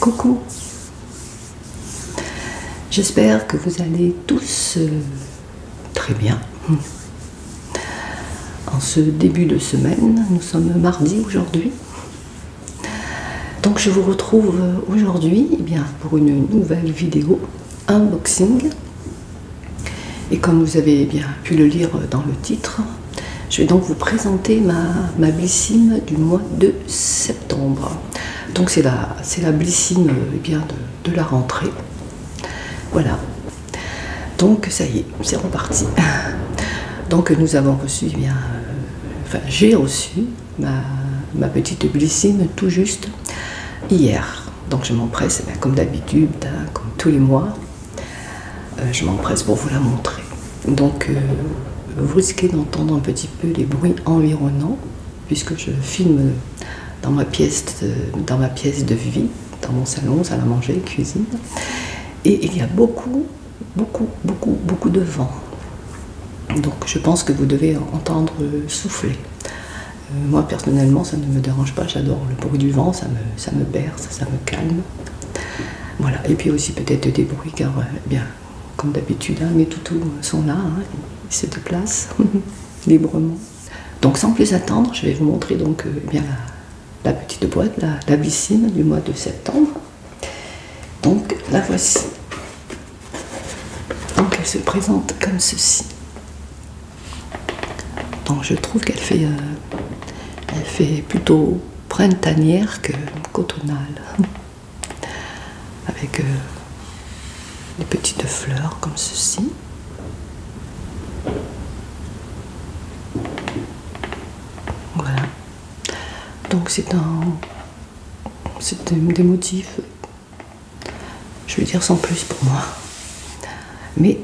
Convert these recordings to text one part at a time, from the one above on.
Coucou. J'espère que vous allez tous très bien. En ce début de semaine, nous sommes mardi aujourd'hui. Donc je vous retrouve aujourd'hui pour une nouvelle vidéo unboxing. Et comme vous avez bien pu le lire dans le titre, je vais donc vous présenter ma Blissim du mois de septembre. Donc c'est la Blissim de la rentrée. Voilà. Donc ça y est, c'est reparti. Donc nous avons reçu, j'ai reçu ma petite Blissim tout juste hier. Donc je m'empresse, comme d'habitude, comme tous les mois, je m'empresse pour vous la montrer. Donc vous risquez d'entendre un petit peu les bruits environnants, puisque je filme dans ma pièce de vie, dans mon salon, salle à manger, cuisine. Et il y a beaucoup de vent. Donc je pense que vous devez entendre souffler. Moi personnellement ça ne me dérange pas, j'adore le bruit du vent, ça me berce, ça me calme. Voilà, et puis aussi peut-être des bruits car comme d'habitude, mes toutous sont là, ils se déplacent librement. Donc sans plus attendre, je vais vous montrer donc la petite boîte, la Blissim du mois de septembre. Donc la voici. Donc elle se présente comme ceci. Donc je trouve qu'elle fait, plutôt printanière que qu'automnale. Avec des petites fleurs comme ceci. Voilà. Donc c'est des motifs, je veux dire sans plus pour moi. Mais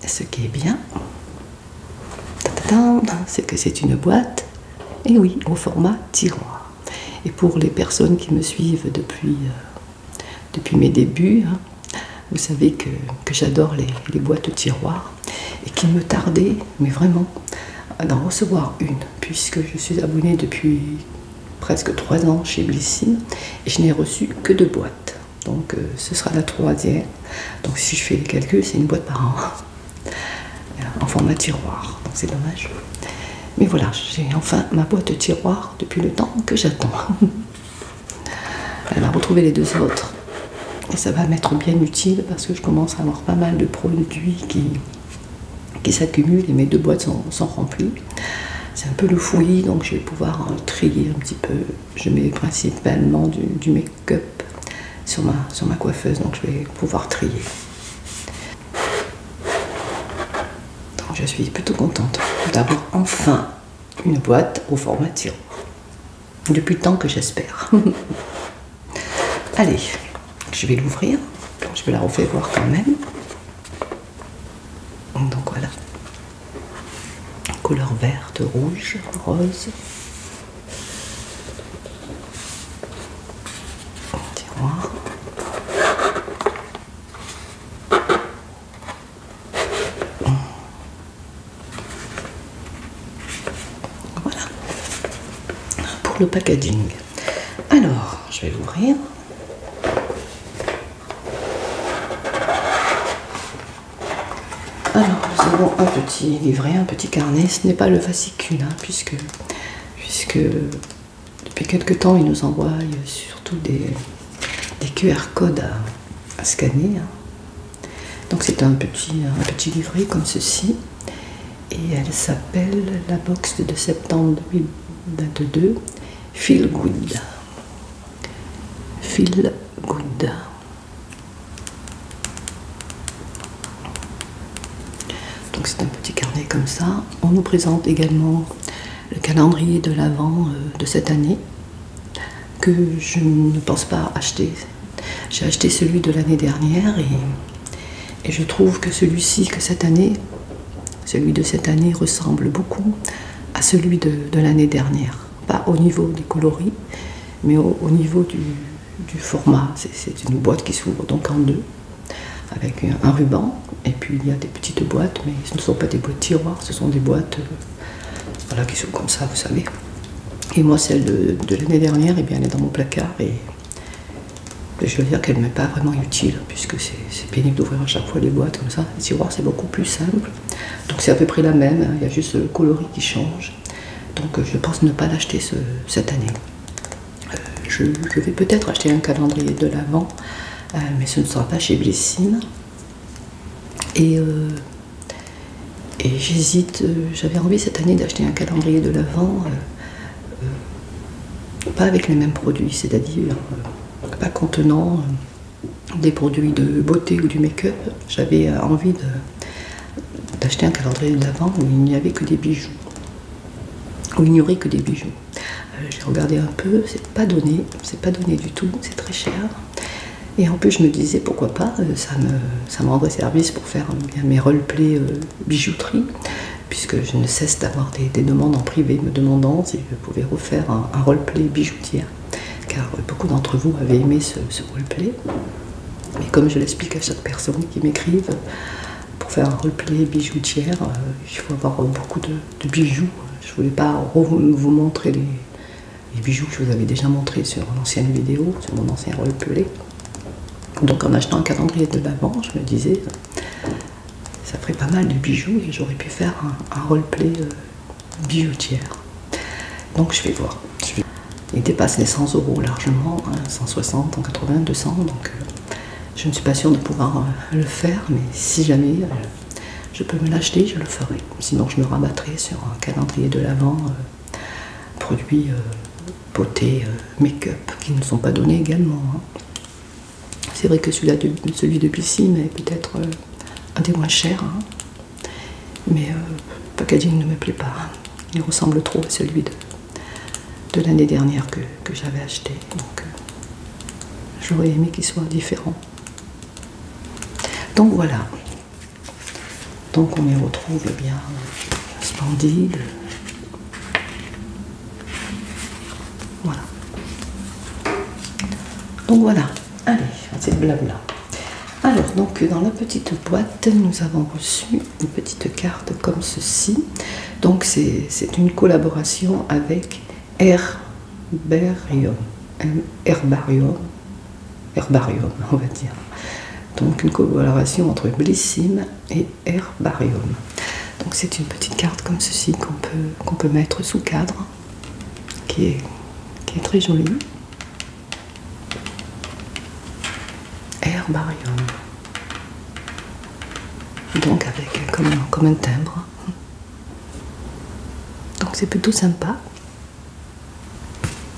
ce qui est bien, c'est que c'est une boîte, et oui, au format tiroir. Et pour les personnes qui me suivent depuis mes débuts, vous savez que j'adore les boîtes tiroirs et qu'il me tardait, mais vraiment, d'en recevoir une, puisque je suis abonnée depuis presque 3 ans chez Blissim et je n'ai reçu que 2 boîtes. Donc ce sera la 3e. Donc si je fais les calculs, c'est une boîte par an en format tiroir. Donc c'est dommage. Mais voilà, j'ai enfin ma boîte tiroir depuis le temps que j'attends. Elle va retrouver les 2 autres. Et ça va m'être bien utile parce que je commence à avoir pas mal de produits qui s'accumulent et mes 2 boîtes sont remplies. C'est un peu le fouillis, donc je vais pouvoir trier un petit peu. Je mets principalement du make-up sur ma coiffeuse, donc je vais pouvoir trier. Donc je suis plutôt contente d'avoir enfin une boîte au format tiroir. Depuis le temps que j'espère. Allez, je vais l'ouvrir. Je vais la refaire voir quand même. Donc voilà. Couleur verte, rouge, rose. Tiroir. Voilà. Pour le packaging. Alors, je vais l'ouvrir. Alors, nous avons un petit livret, un petit carnet. Ce n'est pas le fascicule, puisque depuis quelque temps, ils nous envoient surtout des QR codes à scanner. Donc c'est un petit livret comme ceci. Et elle s'appelle la box de septembre 2022, Feel Good. Feel Good. Donc c'est un petit carnet comme ça. On nous présente également le calendrier de l'Avent de cette année, que je ne pense pas acheter. J'ai acheté celui de l'année dernière et je trouve que celui de cette année ressemble beaucoup à celui de l'année dernière. Pas au niveau des coloris, mais au niveau du format. C'est une boîte qui s'ouvre donc en 2, avec un ruban, et puis il y a des petites boîtes, mais ce ne sont pas des boîtes tiroirs, ce sont des boîtes qui sont comme ça, vous savez. Et moi, celle de l'année dernière, elle est dans mon placard, et Je veux dire qu'elle ne m'est pas vraiment utile, puisque c'est pénible d'ouvrir à chaque fois les boîtes comme ça. Les tiroirs, c'est beaucoup plus simple. Donc c'est à peu près la même, hein. Il y a juste le coloris qui change. Donc je pense ne pas l'acheter cette année. Je vais peut-être acheter un calendrier de l'Avent, mais ce ne sera pas chez Blissim. Et j'hésite, j'avais envie cette année d'acheter un calendrier de l'Avent, pas avec les mêmes produits, c'est-à-dire pas contenant des produits de beauté ou du make-up. J'avais envie d'acheter un calendrier de l'Avent où il n'y avait que des bijoux, où il n'y aurait que des bijoux. J'ai regardé un peu, c'est pas donné du tout, c'est très cher. Et en plus je me disais pourquoi pas, ça me rendrait service pour faire bien mes roleplay bijouterie, puisque je ne cesse d'avoir des demandes en privé me demandant si je pouvais refaire un roleplay bijoutière, car beaucoup d'entre vous avaient aimé ce roleplay. Mais comme je l'explique à chaque personne qui m'écrive, pour faire un roleplay bijoutière, il faut avoir beaucoup de bijoux. Je ne voulais pas vous montrer les bijoux que je vous avais déjà montrés sur l'ancienne vidéo, sur mon ancien roleplay. Donc en achetant un calendrier de l'Avent, je me disais, ça ferait pas mal de bijoux et j'aurais pu faire un roleplay bijoutière. Donc je vais voir. Il dépasse les 100 € largement, hein, 160, 180, 200, donc je ne suis pas sûre de pouvoir le faire, mais si jamais je peux me l'acheter, je le ferai. Sinon je me rabattrai sur un calendrier de l'Avent, produits beauté, make-up, qui ne sont pas donnés également. Hein. C'est vrai que celui de Blissim est peut-être un des moins chers, hein. Mais le packaging ne me plaît pas. Il ressemble trop à celui de l'année dernière que j'avais acheté. Donc j'aurais aimé qu'il soit différent. Donc voilà. Donc on y retrouve bien splendide. Voilà. Donc voilà. Allez, c'est blabla. Alors, donc, dans la petite boîte, nous avons reçu une petite carte comme ceci. Donc, c'est une collaboration avec Herbarium, on va dire. Donc, une collaboration entre Blissim et Herbarium. Donc, c'est une petite carte comme ceci qu'on peut mettre sous cadre, qui est très jolie. Herbarium. Donc avec comme un timbre. Donc c'est plutôt sympa.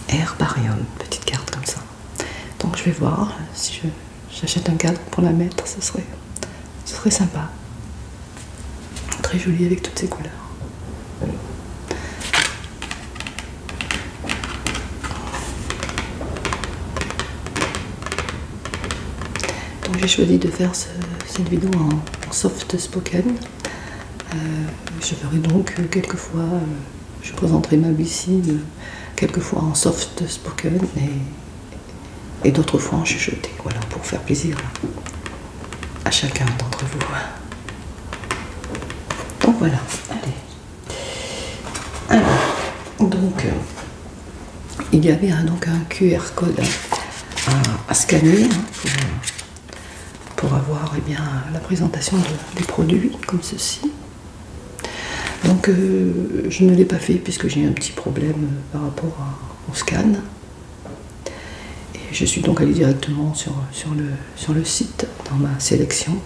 Herbarium, petite carte comme ça. Donc je vais voir si j'achète un cadre pour la mettre, ce serait sympa. Très joli avec toutes ces couleurs. Donc j'ai choisi de faire cette vidéo en soft spoken. Je ferai donc quelquefois, je présenterai ma Blissim quelquefois en soft spoken et d'autres fois en chuchoté, voilà, pour faire plaisir à chacun d'entre vous. Donc voilà, allez. Alors, donc, il y avait donc un QR code à scanner, hein, pour avoir bien, la présentation des produits comme ceci. Donc je ne l'ai pas fait puisque j'ai eu un petit problème par rapport au scan. Et je suis donc allée directement sur le site dans ma sélection.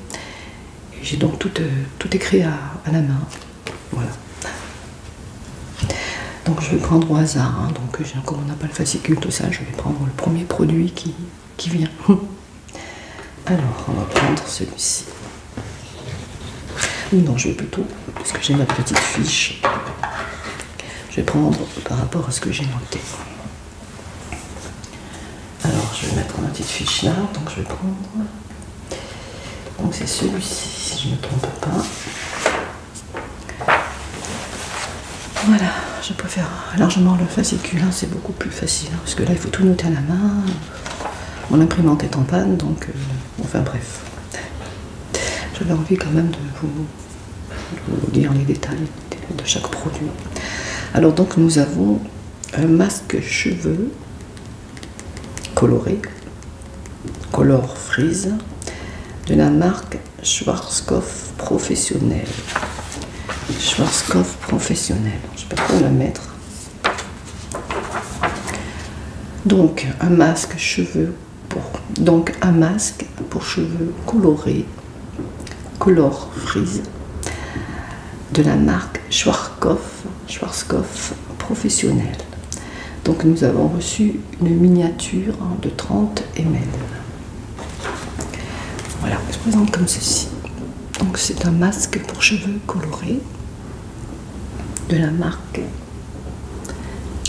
Et j'ai donc tout écrit à la main. Voilà. Donc je vais prendre au hasard, hein. Donc comme on n'a pas le fascicule, tout ça, je vais prendre le premier produit qui vient. Alors, on va prendre celui-ci. Non, je vais plutôt, parce que j'ai ma petite fiche, je vais prendre par rapport à ce que j'ai noté. Alors, je vais mettre ma petite fiche là, donc je vais prendre. Donc c'est celui-ci, si je ne me trompe pas. Voilà, je préfère largement le fascicule, hein, c'est beaucoup plus facile, hein, parce que là, il faut tout noter à la main. Mon imprimante est en panne, donc enfin bref. J'avais envie quand même de vous dire les détails de chaque produit. Alors donc nous avons un masque cheveux coloré. Color Freeze de la marque Schwarzkopf Professionnel. Schwarzkopf Professionnel, je ne sais pas quoi la mettre. Donc un masque pour cheveux colorés, Color Freeze de la marque Schwarzkopf Professionnel. Donc nous avons reçu une miniature de 30 ml. Voilà, je présente comme ceci. Donc c'est un masque pour cheveux colorés de la marque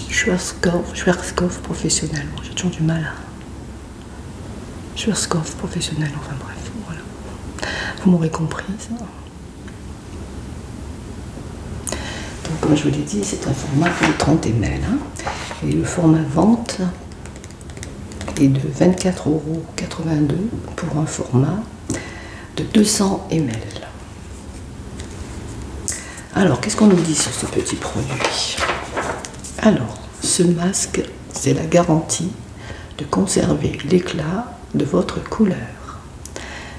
Schwarzkopf Professionnel. Bon, j'ai toujours du mal à... Schwarzkopf Professionnel, enfin bref, voilà. Vous m'aurez compris, ça. Donc comme je vous l'ai dit, c'est un format de 30 ml. Hein, et le format vente est de 24,82 € pour un format de 200 ml. Alors, qu'est-ce qu'on nous dit sur ce petit produit? Alors, ce masque, c'est la garantie de conserver l'éclat de votre couleur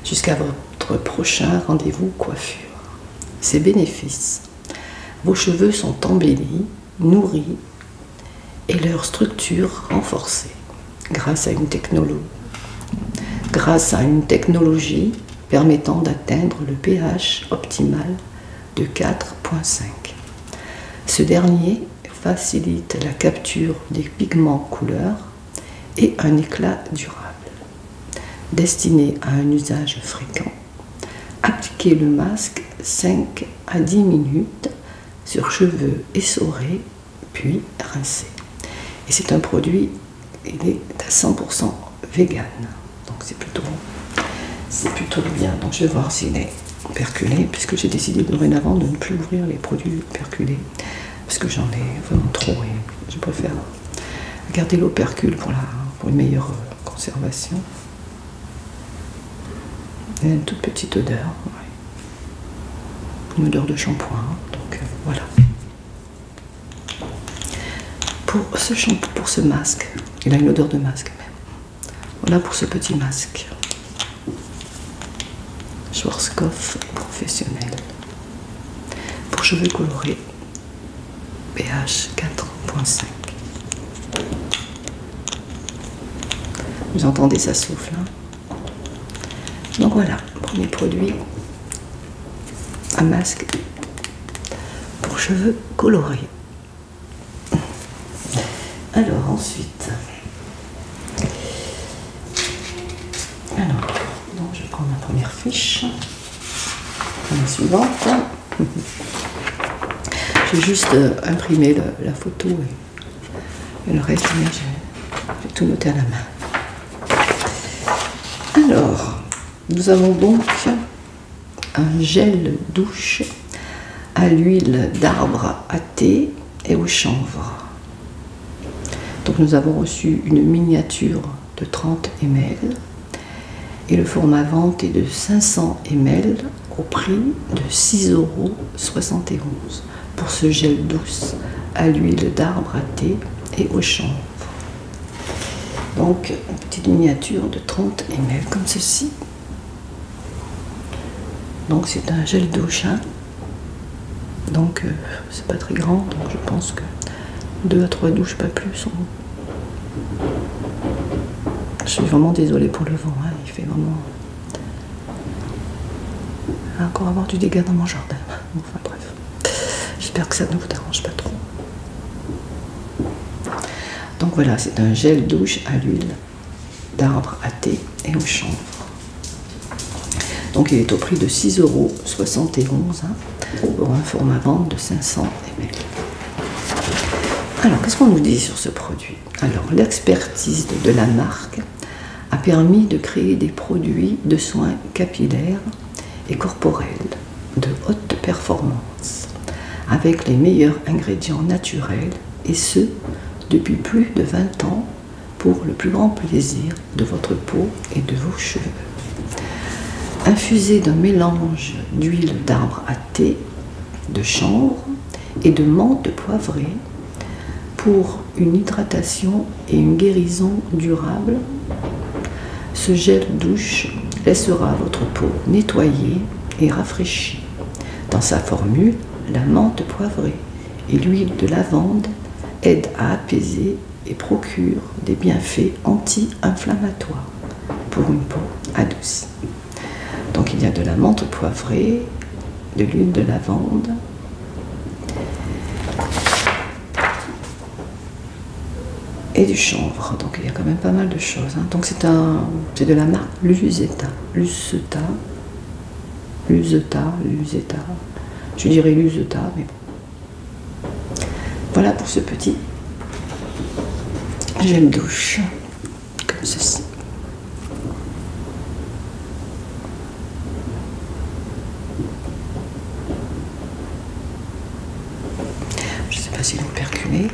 jusqu'à votre prochain rendez-vous coiffure. Ses bénéfices: vos cheveux sont embellis, nourris et leur structure renforcée grâce à une technologie permettant d'atteindre le pH optimal de 4,5. Ce dernier facilite la capture des pigments couleurs et un éclat durable. Destiné à un usage fréquent, appliquez le masque 5 à 10 minutes sur cheveux essorés, puis rincez. Et c'est un produit, il est à 100% vegan, donc c'est plutôt bien. Donc je vais voir s'il est perculé, puisque j'ai décidé dorénavant de ne plus ouvrir les produits perculés, parce que j'en ai vraiment trop et je préfère garder l'opercule pour une meilleure conservation. Il y a une toute petite odeur, ouais. Une odeur de shampoing, donc voilà. Pour ce masque, il a une odeur de masque même. Voilà pour ce petit masque. Schwarzkopf Professionnel. Pour cheveux colorés, pH 4,5. Vous entendez, ça souffle, hein? Donc voilà, premier produit, un masque pour cheveux colorés. Alors ensuite, donc je prends ma première fiche, la suivante. J'ai juste imprimé la photo et le reste, j'ai tout noté à la main. Alors, nous avons donc un gel douche à l'huile d'arbre à thé et au chanvre. Donc nous avons reçu une miniature de 30 ml et le format vente est de 500 ml au prix de 6,71 € pour ce gel douce à l'huile d'arbre à thé et au chanvre. Donc une petite miniature de 30 ml comme ceci. Donc c'est un gel douche, hein. Donc c'est pas très grand, donc je pense que 2 à 3 douches, pas plus. Je suis vraiment désolée pour le vent, hein. Il fait vraiment... Il va encore avoir du dégât dans mon jardin. Enfin bref, j'espère que ça ne vous dérange pas trop. Donc voilà, c'est un gel douche à l'huile d'arbre à thé et au chanvre. Donc il est au prix de 6,71 € hein, pour un format vente de 500 ml. Alors, qu'est-ce qu'on nous dit sur ce produit? Alors, l'expertise de la marque a permis de créer des produits de soins capillaires et corporels de haute performance, avec les meilleurs ingrédients naturels, et ce, depuis plus de 20 ans, pour le plus grand plaisir de votre peau et de vos cheveux. Infusé d'un mélange d'huile d'arbre à thé, de chanvre et de menthe poivrée, pour une hydratation et une guérison durable, Ce gel douche laissera votre peau nettoyée et rafraîchie. Dans sa formule, la menthe poivrée et l'huile de lavande aident à apaiser et procurent des bienfaits anti-inflammatoires pour une peau adoucie. Donc il y a de la menthe poivrée, de l'huile de lavande, et du chanvre. Donc il y a quand même pas mal de choses. Hein. Donc c'est de la marque Luseta. Luseta. Je dirais Luseta, mais bon. Voilà pour ce petit gel douche, comme ceci. Je ne sais pas s'il est operculé.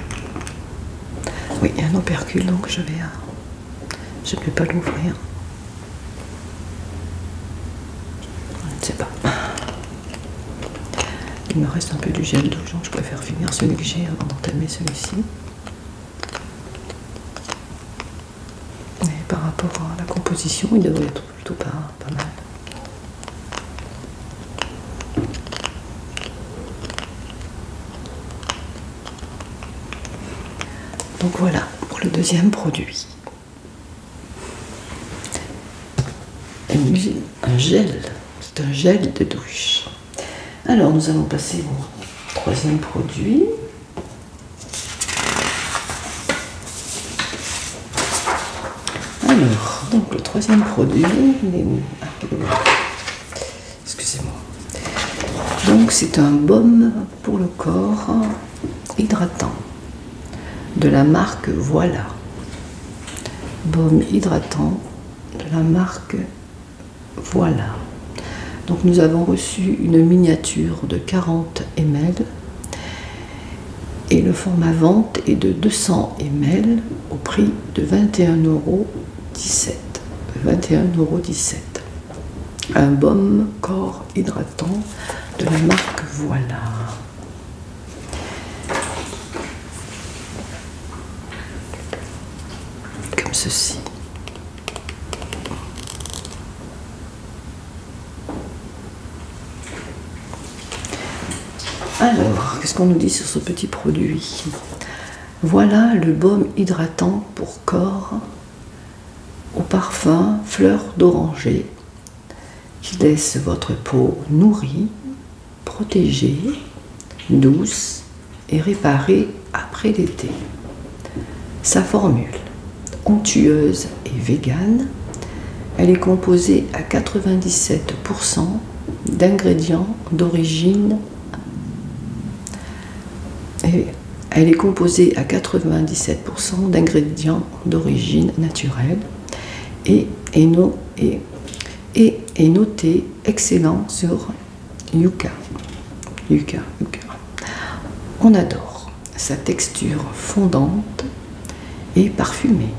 Oui, il y a un opercule, donc je ne vais pas l'ouvrir. Je ne sais pas. Il me reste un peu du gel douche, donc je préfère finir celui que j'ai avant d'entamer celui-ci. Et par rapport à la composition, il devrait être plutôt pas mal. Donc voilà pour le deuxième produit. Un gel, c'est un gel de douche. Alors nous allons passer au troisième produit. Alors, donc le troisième produit, il est où? Excusez-moi. Donc c'est un baume pour le corps hydratant de la marque Voilà. Baume hydratant de la marque Voilà. Donc nous avons reçu une miniature de 40 ml et le format vente est de 200 ml au prix de 21,17 €. Un baume corps hydratant de la marque Voilà. Comme ceci. Alors, qu'est-ce qu'on nous dit sur ce petit produit? Voilà le baume hydratant pour corps au parfum fleur d'oranger qui laisse votre peau nourrie, protégée, douce et réparée après l'été. Sa formule, onctueuse et végane, elle est composée à 97% d'ingrédients d'origine. Elle est composée à 97% d'ingrédients d'origine naturelle et est notée excellent sur Yuka. On adore sa texture fondante et parfumée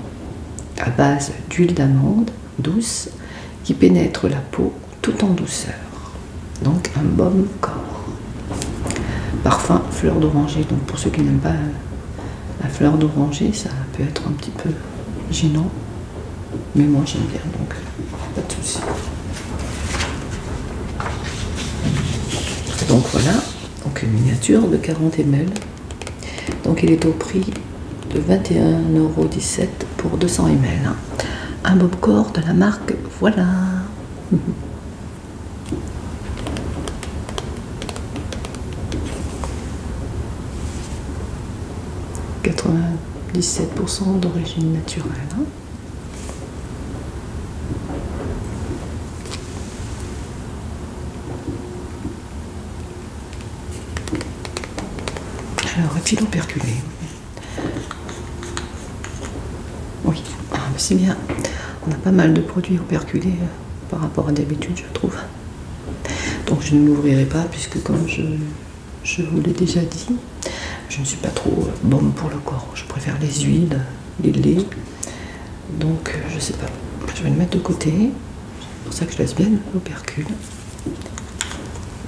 à base d'huile d'amande douce qui pénètre la peau tout en douceur. Donc un baume corps. Parfum fleur d'oranger, donc pour ceux qui n'aiment pas la fleur d'oranger, ça peut être un petit peu gênant, mais moi j'aime bien, donc pas de souci. Donc voilà, donc une miniature de 40 ml, donc il est au prix de 21,17 € pour 200 ml. Un baume corps de la marque Voilà. 97% d'origine naturelle. Alors, est-il operculé? Oui, c'est bien. On a pas mal de produits operculés par rapport à d'habitude, je trouve. Donc je ne l'ouvrirai pas puisque, comme je vous l'ai déjà dit, je ne suis pas trop baume pour le corps. Je préfère les huiles, les laits. Donc je sais pas. Je vais le mettre de côté. C'est pour ça que je laisse bien l'opercule.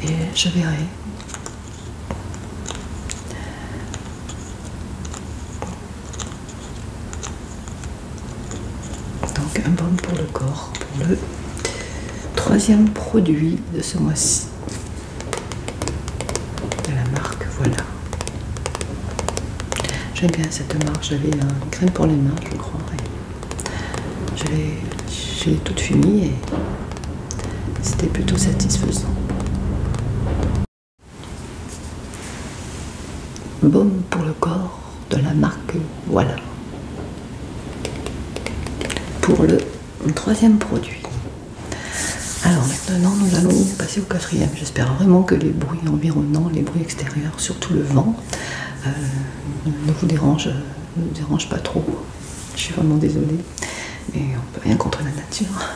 Et je verrai. Donc un baume pour le corps, pour le troisième produit de ce mois-ci. De la marque Voilà. J'aime bien cette marque, j'avais une crème pour les mains, je crois. J'ai toute finie et c'était plutôt satisfaisant. Baume pour le corps de la marque Voilà. Pour le troisième produit. Alors maintenant nous allons passer au quatrième. J'espère vraiment que les bruits environnants, les bruits extérieurs, surtout le vent, ne vous dérangent pas trop. Je suis vraiment désolée, mais on peut rien contre la nature.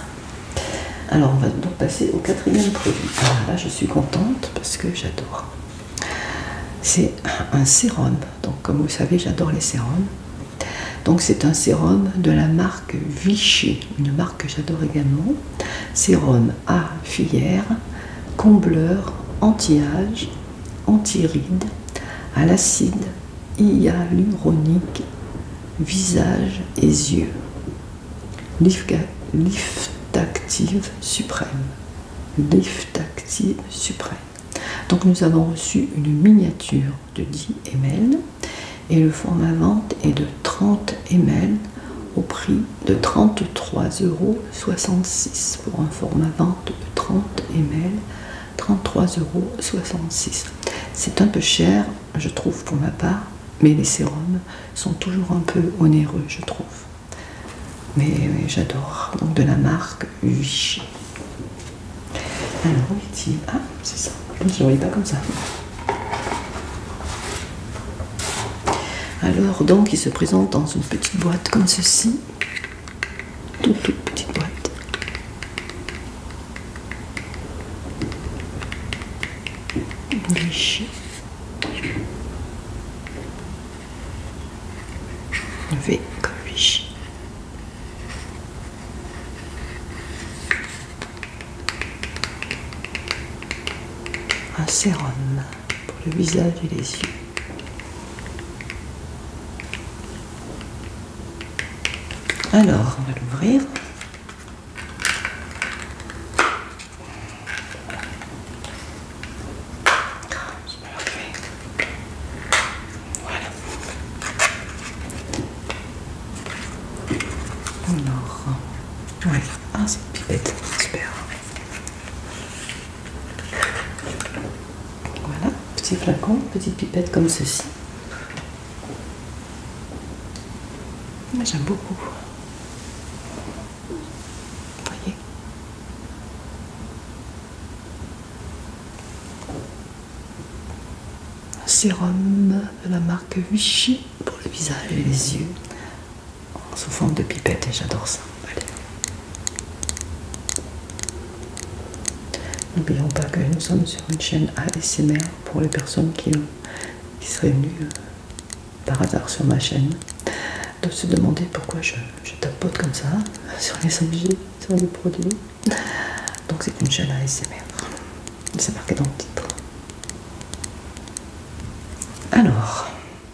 Alors on va donc passer au quatrième produit. Alors là je suis contente parce que j'adore. C'est un sérum. Donc comme vous savez j'adore les sérums. Donc c'est un sérum de la marque Vichy, une marque que j'adore également. Sérum à filière, combleur, anti-âge, anti-rides, à l'acide hyaluronique, visage et yeux. Liftactive suprême. Liftactive suprême. Donc nous avons reçu une miniature de 10 ml et le format vente est de 30 ml au prix de 33,66 € pour un format vente de 30 ml, 33,66 €. C'est un peu cher, je trouve pour ma part, mais les sérums sont toujours un peu onéreux, je trouve. Mais j'adore, donc de la marque Vichy. Alors, où est-il? Ah, c'est ça, je ne le voyais pas comme ça. Alors donc il se présente dans une petite boîte comme ceci, toute petite boîte. Vichy. V comme Vichy. Un sérum pour le visage et les yeux. Alors, on va l'ouvrir. Voilà. Alors, ouais. Ah, c'est une pipette, super. Voilà, petit flacon, petite pipette comme ceci. J'aime beaucoup. Sérum de la marque Vichy pour le visage et les yeux sous forme de pipette et j'adore ça. Allez. N'oublions pas que nous sommes sur une chaîne ASMR pour les personnes qui seraient venues par hasard sur ma chaîne de se demander pourquoi je tapote comme ça sur les objets, sur les produits. Donc c'est une chaîne ASMR. C'est marqué dans le titre. Alors,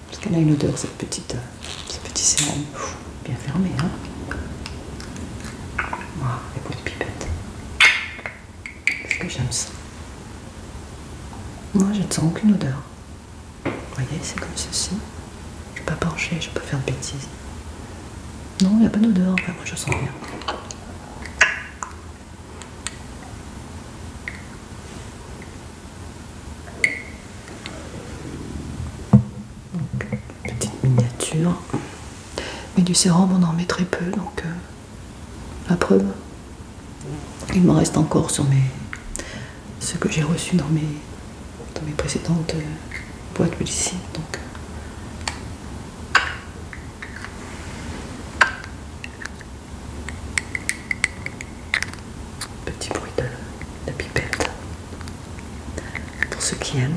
parce qu'elle a une odeur, ce petit sérum, bien fermé, hein. Voilà, les bouts de pipette. Est-ce que j'aime ça? Moi, je ne sens aucune odeur. Vous voyez, c'est comme ceci. Je ne vais pas pencher, je ne vais pas faire de bêtises. Non, il n'y a pas d'odeur, enfin, moi je sens rien. Mais du sérum on en met très peu, donc la preuve, il me reste encore sur ce que j'ai reçu dans mes précédentes boîtes publicitaires. Donc petit bruit de pipette pour ceux qui aiment.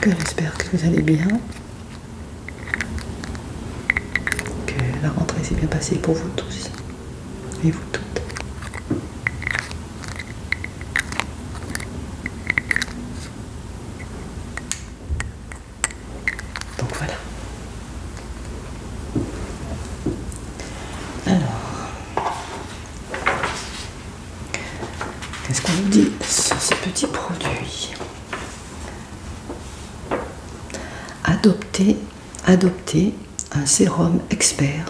J'espère que vous allez bien, que la rentrée s'est bien passée pour vous tous et vous toutes. dit sur ces petits produits. Adoptez un sérum expert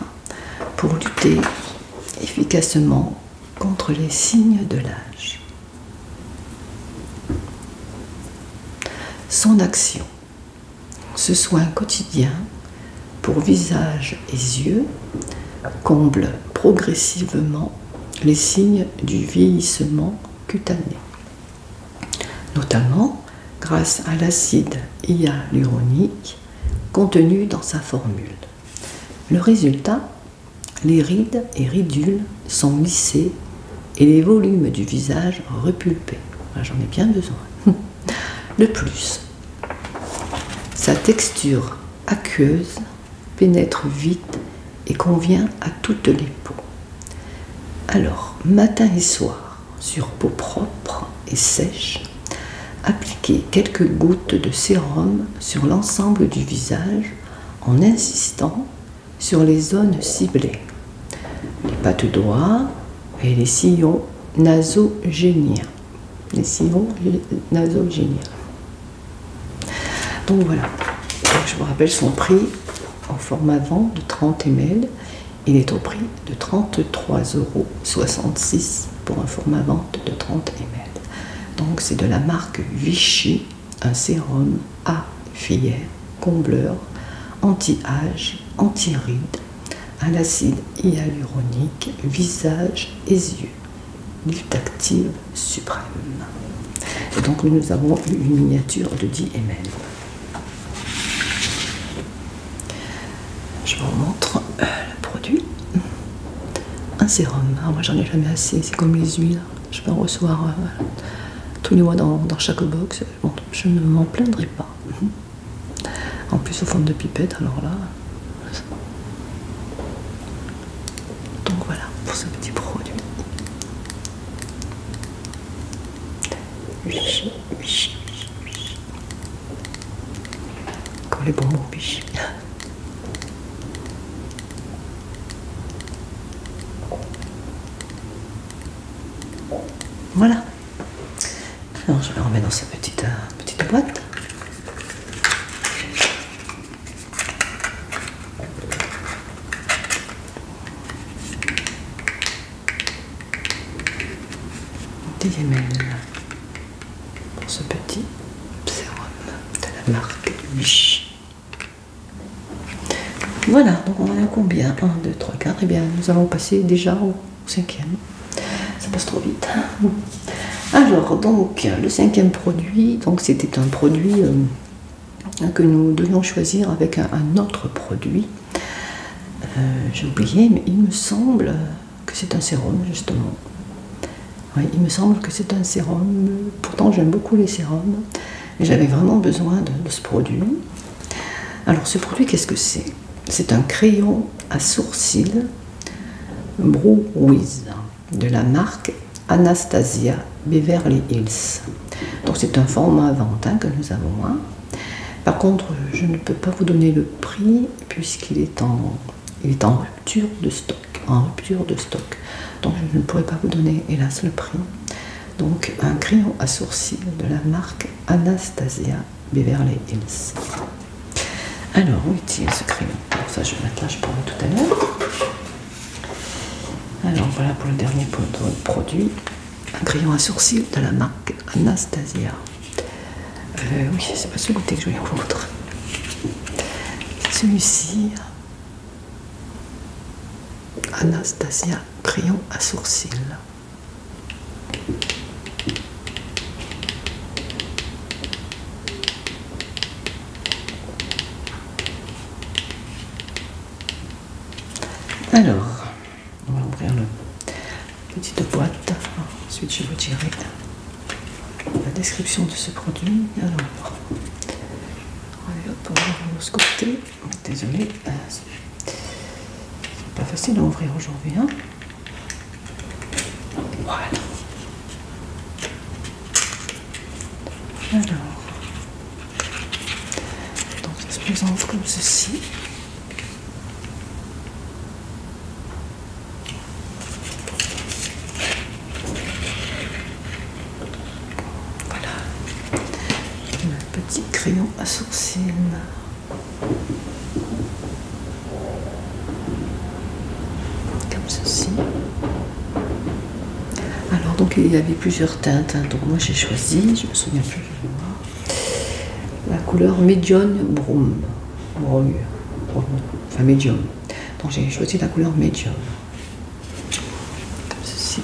pour lutter efficacement contre les signes de l'âge. Son action, ce soin quotidien pour visage et yeux comble progressivement les signes du vieillissement cutané, notamment grâce à l'acide hyaluronique contenu dans sa formule. Le résultat, les rides et ridules sont lissées et les volumes du visage repulpés. J'en ai bien besoin. De plus, sa texture aqueuse pénètre vite et convient à toutes les peaux. Alors, matin et soir, sur peau propre et sèche, appliquez quelques gouttes de sérum sur l'ensemble du visage en insistant sur les zones ciblées, les pattes doigts et les sillons nasogéniens. Donc voilà, donc je vous rappelle son prix en format vent de 30 ml. Il est au prix de 33,66 € pour un format vente de 30 ml. Donc c'est de la marque Vichy, un sérum à filière, combleur, anti-âge, anti-rides, à l'acide hyaluronique, visage et yeux, lutte active suprême. Et donc nous avons une miniature de 10 ml. Je vous montre le produit. Un sérum. Alors moi j'en ai jamais assez, c'est comme les huiles. Je peux en recevoir tous les mois dans chaque box. Bon, je ne m'en plaindrai pas. En plus sous forme de pipette, alors là. Donc voilà pour ce petit produit. Vichy. Comme les bonbons Vichy. Voilà. Alors je le remets dans sa petite boîte. Pour ce petit sérum de la marque Vichy. Voilà, donc on en a combien? 1, 2, 3, 4. Eh bien, nous allons passer déjà au 5e. Ça passe trop vite. Alors, donc, le 5e produit, donc c'était un produit que nous devions choisir avec un autre produit. J'ai oublié, mais il me semble que c'est un sérum, justement. Oui, il me semble que c'est un sérum. Pourtant, j'aime beaucoup les sérums. Mais j'avais vraiment besoin de ce produit. Alors, ce produit, qu'est-ce que c'est? C'est un crayon à sourcils Brow Wiz de la marque Anastasia Beverly Hills. Donc, c'est un format à vente que nous avons. Par contre, je ne peux pas vous donner le prix puisqu'il est en rupture de stock. Donc je ne pourrais pas vous donner, hélas, le prix. Donc un crayon à sourcils de la marque Anastasia Beverly Hills. Alors, où est-il ce crayon? Alors ça, je vais mettre là, je parlais tout à l'heure. Alors voilà pour le dernier produit. Un crayon à sourcils de la marque Anastasia. Oui, c'est pas celui que je voulais vous montrer. Celui-ci. Anastasia crayon à sourcils. Alors, on va ouvrir la petite boîte. Ensuite, je vous dirai la description de ce produit. Alors, allez hop, on va voir de ce côté. Désolée. Pas facile à ouvrir aujourd'hui, hein. Voilà. Alors, donc ça se présente comme ceci. crayon à sourcils. Comme ceci. Alors donc il y avait plusieurs teintes, hein, donc moi j'ai choisi, je me souviens plus, la couleur Medium Brown, enfin Medium. Donc j'ai choisi la couleur Medium. Comme ceci.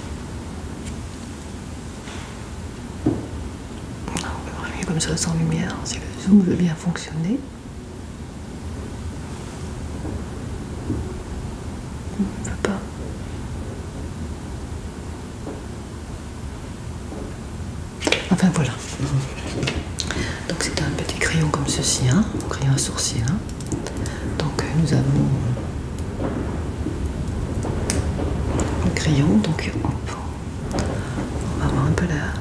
On va remettre comme ça sans lumière, si le zoom veut bien fonctionner. On ne veut pas. Enfin voilà. Donc c'est un petit crayon comme ceci, hein, crayon à sourcils. Hein. Donc nous avons un crayon, donc on va voir un peu là.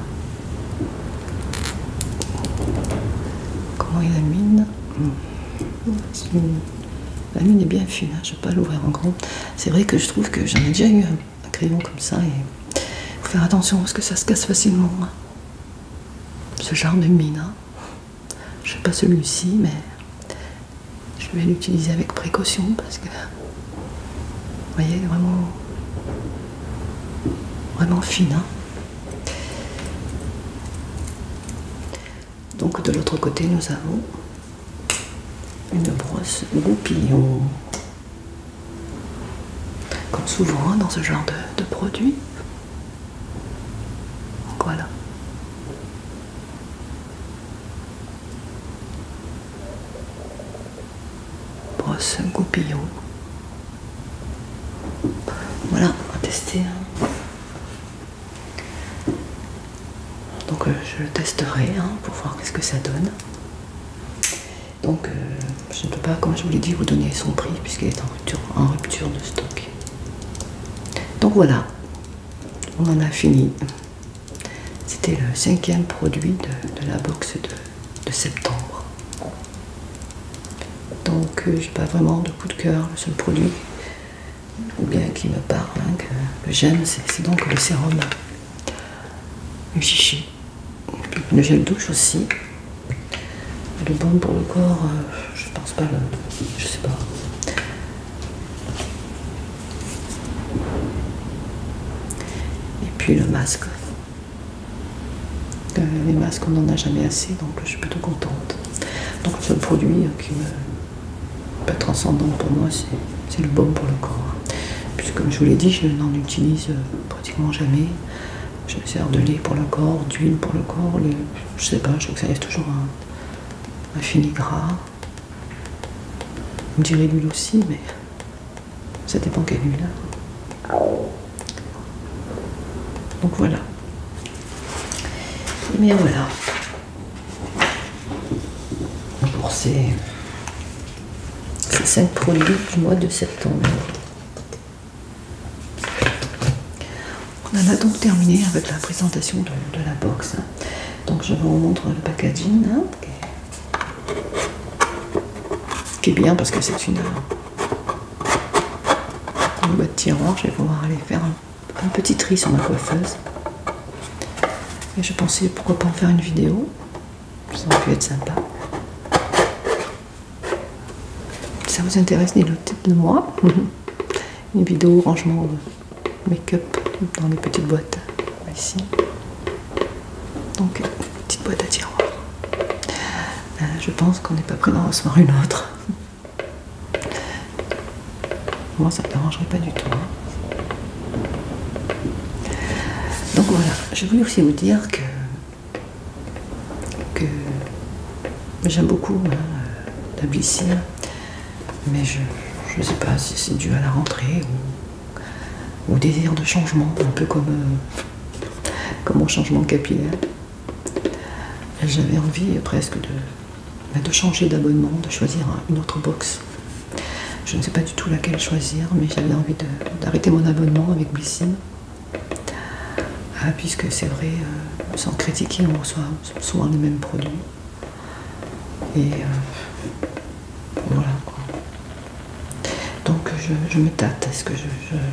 Comment il illumine. La mine est bien fine, hein, je ne vais pas l'ouvrir en grand. C'est vrai que je trouve que j'en ai déjà eu un crayon comme ça et il faut faire attention parce que ça se casse facilement. Hein. Ce genre de mine. Hein. Je ne sais pas celui-ci, mais je vais l'utiliser avec précaution parce que, vous voyez, vraiment fine. Hein. Donc de l'autre côté, nous avons une brosse goupillon. Comme souvent hein, dans ce genre de produit. Donc voilà. Brosse goupillon. Voilà, on va tester. Hein. Donc je le testerai hein, pour voir qu'est-ce que ça donne. Donc je ne peux pas, comme je vous l'ai dit, vous donner son prix puisqu'il est en rupture de stock. Donc voilà, on en a fini. C'était le 5e produit de la box de septembre. Donc j'ai pas vraiment de coup de cœur. Le seul produit ou bien qui me parle, hein, que j'aime, c'est donc le sérum Chichi. Le gel douche aussi. Le baume pour le corps, je pense pas, je sais pas. Et puis le masque. Les masques, on n'en a jamais assez, donc je suis plutôt contente. Donc le seul produit qui peut être transcendant pour moi, c'est le baume pour le corps. Puisque comme je vous l'ai dit, je n'en utilise pratiquement jamais. Je me sers de lait pour le corps, d'huile pour le corps, je sais pas, je trouve que ça laisse toujours un fini gras. On dirait l'huile aussi, mais ça dépend quelle huile. Donc voilà. Mais voilà. Pour ces 5 produits du mois de septembre. On en a donc terminé avec la présentation de la box. Donc je vous montre le packaging, hein, qui est bien parce que c'est une boîte tiroir. Je vais pouvoir aller faire un petit tri sur ma coiffeuse. Et je pensais pourquoi pas en faire une vidéo. Ça aurait pu être sympa. Si ça vous intéresse, dites-le moi. Une vidéo rangement make-up dans les petites boîtes ici. Donc une petite boîte à tiroir. Je pense qu'on n'est pas prêt d'en recevoir une autre. Moi ça ne me dérangerait pas du tout. Hein. Donc voilà, je voulais aussi vous dire que j'aime beaucoup hein, la Blycine, mais je ne sais pas si c'est dû à la rentrée ou au désir de changement, un peu comme mon changement capillaire. J'avais envie presque de changer d'abonnement, de choisir une autre box. Je ne sais pas du tout laquelle choisir, mais j'avais envie d'arrêter mon abonnement avec Blycine. Puisque c'est vrai, sans critiquer, on reçoit souvent les mêmes produits. Et voilà quoi. Donc je me tâte. Est-ce que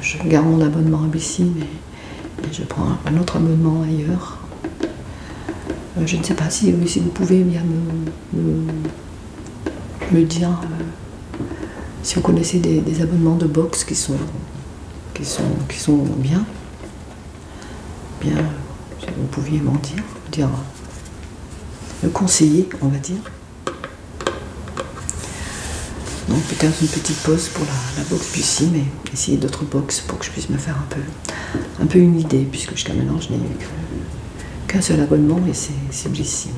je garde mon abonnement à Blycine et je prends un autre abonnement ailleurs Je ne sais pas si vous pouvez bien me dire si vous connaissez des abonnements de box qui sont bien. Bien, si vous pouviez m'en dire, me conseiller, on va dire. Donc peut-être une petite pause pour la box Bussy, mais essayer d'autres box pour que je puisse me faire un peu une idée, puisque jusqu'à maintenant je n'ai eu qu'un seul abonnement et c'est Blissim.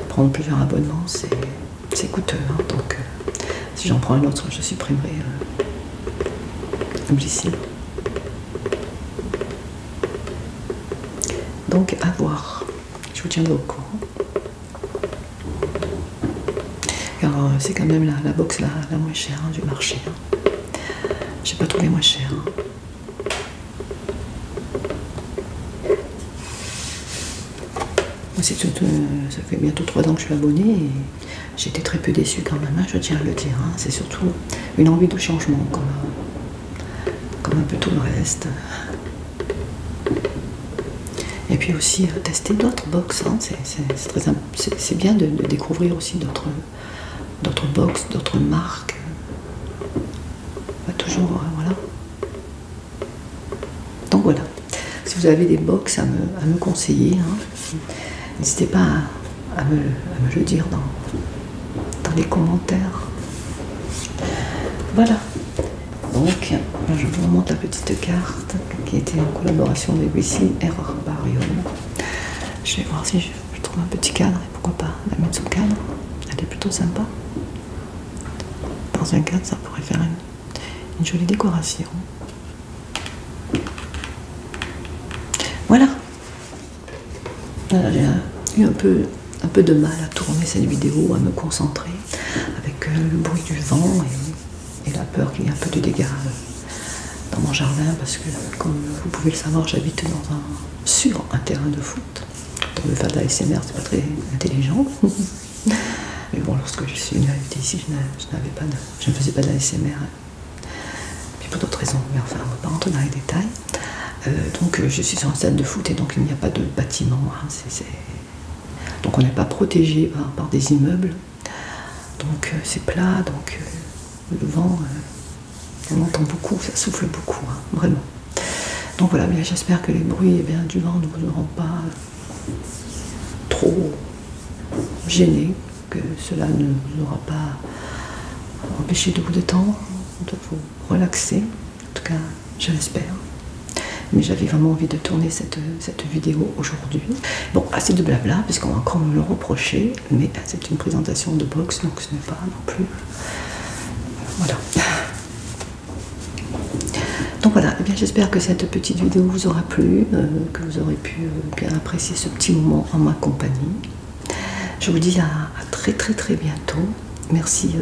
Prendre plusieurs abonnements, c'est coûteux, hein, donc si j'en prends un autre, je supprimerai Blissim. Donc à voir, je vous tiendrai au courant. Car c'est quand même la box la moins chère du marché. Hein. J'ai pas trouvé moins cher. Hein. Ça fait bientôt 3 ans que je suis abonnée et j'ai été très peu déçue quand même, hein, je tiens à le dire. Hein. C'est surtout une envie de changement, comme un peu tout le reste. Et puis aussi tester d'autres box. Hein. C'est bien de découvrir aussi d'autres box, d'autres marques. Pas toujours, voilà. Donc voilà. Si vous avez des box à me conseiller, hein, n'hésitez pas à me le dire dans les commentaires. Voilà. Donc, je vous remonte la petite carte qui était en collaboration avec Blissim Herbarium. Je vais voir si je trouve un petit cadre et pourquoi pas la mettre sous cadre. Elle est plutôt sympa. Dans un cadre, ça pourrait faire une jolie décoration. Voilà. J'ai eu un peu de mal à tourner cette vidéo, à me concentrer avec le bruit du vent et la peur qu'il y ait un peu de dégâts dans mon jardin parce que, comme vous pouvez le savoir, j'habite sur un terrain de foot. Donc le faire de la ASMR, c'est pas très intelligent. Mais bon, lorsque je suis venue habiter ici, je ne faisais pas de la ASMR. Puis pour d'autres raisons, mais enfin, on ne va pas rentrer dans les détails. Donc je suis sur un stade de foot et donc il n'y a pas de bâtiment. Hein, donc on n'est pas protégé par des immeubles. Donc c'est plat, donc le vent, on entend beaucoup, ça souffle beaucoup, hein, vraiment. Donc voilà, bien j'espère que les bruits du vent ne vous auront pas trop gêné, que cela ne vous aura pas empêché de vous détendre, de vous relaxer. En tout cas, je l'espère. Mais j'avais vraiment envie de tourner cette vidéo aujourd'hui. Bon, assez de blabla, puisqu'on va encore me le reprocher, mais c'est une présentation de box, donc ce n'est pas non plus... Voilà. Donc voilà, eh bien j'espère que cette petite vidéo vous aura plu, que vous aurez pu bien apprécier ce petit moment en ma compagnie. Je vous dis à très bientôt. Merci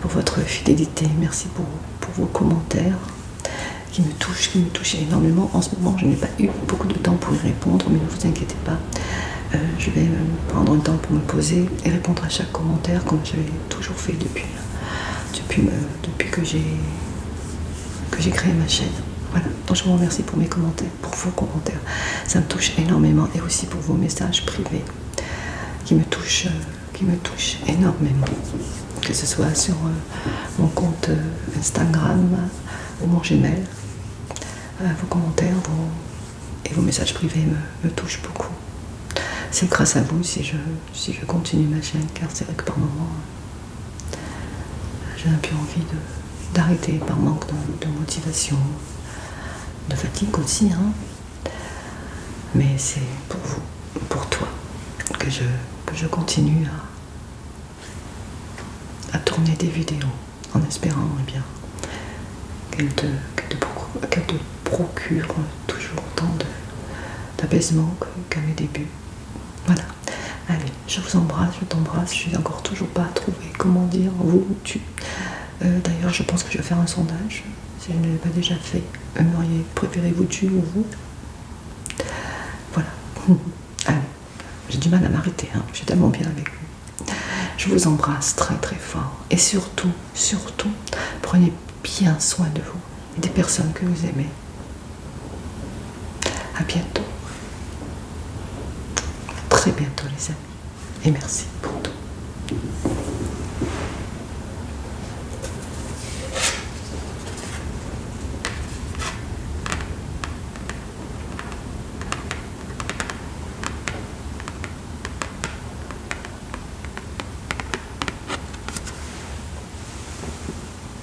pour votre fidélité, merci pour vos commentaires. Qui me touche énormément. En ce moment, je n'ai pas eu beaucoup de temps pour y répondre, mais ne vous inquiétez pas. Je vais prendre un temps pour me poser et répondre à chaque commentaire, comme je l'ai toujours fait depuis que j'ai créé ma chaîne. Voilà. Donc je vous remercie pour mes commentaires, pour vos commentaires. Ça me touche énormément et aussi pour vos messages privés qui me touchent énormément. Que ce soit sur mon compte Instagram ou mon Gmail. Vos commentaires et vos messages privés me touchent beaucoup. C'est grâce à vous si je continue ma chaîne, car c'est vrai que par moments j'ai un peu envie d'arrêter par manque de motivation, de fatigue aussi, hein. Mais c'est pour vous, pour toi, que je continue à tourner des vidéos en espérant bien qu'elle te procure toujours autant d'apaisement qu'à mes débuts. Voilà. Allez, je vous embrasse, je t'embrasse. Je n'ai encore toujours pas trouvé comment dire vous, tu. D'ailleurs, je pense que je vais faire un sondage, si je ne l'ai pas déjà fait. Préférez-vous tu ou vous? Voilà. Allez, j'ai du mal à m'arrêter, hein. Je suis tellement bien avec vous. Je vous embrasse très fort. Et surtout, prenez bien soin de vous et des personnes que vous aimez. À bientôt. très bientôt les amis. Et merci pour tout.